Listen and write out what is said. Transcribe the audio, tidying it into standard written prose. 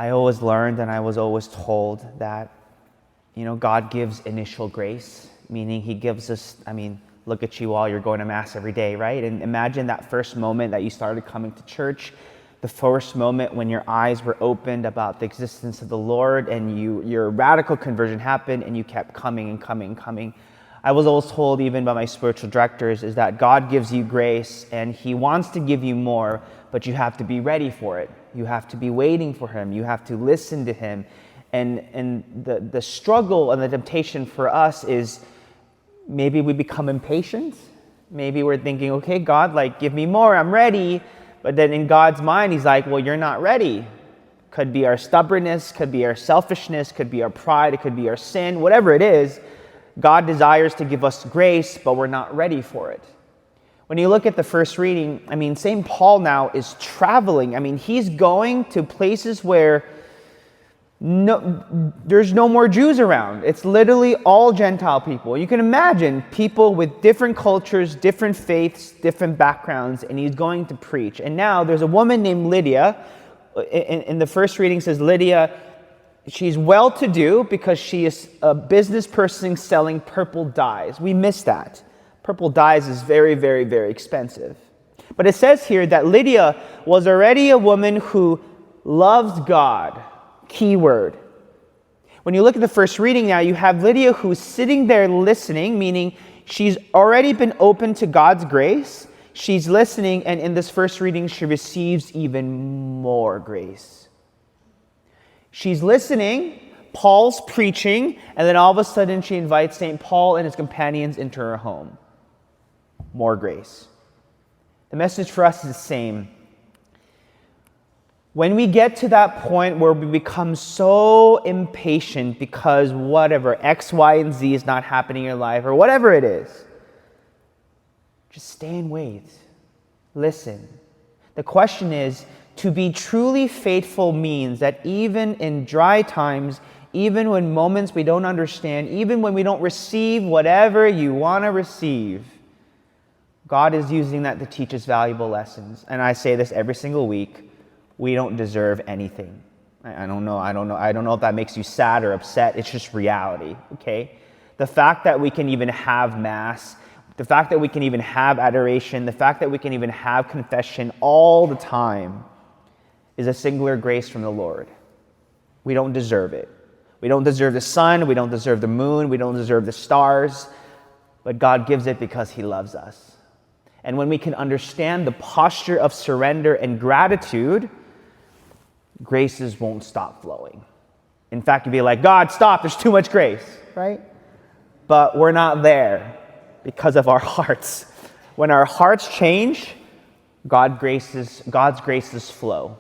I always learned and I was always told that, God gives initial grace, meaning he gives us, look at you all, you're going to Mass every day, right? And imagine that first moment that you started coming to church, the first moment when your eyes were opened about the existence of the Lord and your radical conversion happened and you kept coming and coming and coming. I was always told, even by my spiritual directors, is that God gives you grace and he wants to give you more, but you have to be ready for it. You have to be waiting for him. You have to listen to him. And the struggle and the temptation for us is maybe we become impatient. Maybe we're thinking, okay, God, give me more. I'm ready. But then in God's mind, he's like, well, you're not ready. Could be our stubbornness, could be our selfishness, could be our pride, it could be our sin, whatever it is. God desires to give us grace, but we're not ready for it. When you look at the first reading, St. Paul now is traveling. He's going to places where there's no more Jews around. It's literally all Gentile people. You can imagine people with different cultures, different faiths, different backgrounds, and he's going to preach. And now there's a woman named Lydia. In the first reading says Lydia, she's well-to-do because she is a business person selling purple dyes. We miss that. Purple dyes is very, very, very expensive. But it says here that Lydia was already a woman who loves God. Key word. When you look at the first reading now, you have Lydia who's sitting there listening, meaning she's already been open to God's grace. She's listening, and in this first reading, she receives even more grace. She's listening, Paul's preaching, and then all of a sudden she invites St. Paul and his companions into her home. More grace. The message for us is the same. When we get to that point where we become so impatient because whatever, X, Y, and Z is not happening in your life, or whatever it is, just stay and wait. Listen. The question is, to be truly faithful means that even in dry times, even when moments we don't understand, even when we don't receive whatever you want to receive, God is using that to teach us valuable lessons. And I say this every single week. We don't deserve anything. I don't know if that makes you sad or upset. It's just reality, okay? The fact that we can even have Mass, the fact that we can even have adoration, the fact that we can even have confession all the time is a singular grace from the Lord. We don't deserve it. We don't deserve the sun. We don't deserve the moon. We don't deserve the stars. But God gives it because he loves us. And when we can understand the posture of surrender and gratitude, graces won't stop flowing. In fact, you'd be like, God, stop, there's too much grace, right? But we're not there because of our hearts. When our hearts change, God's graces flow.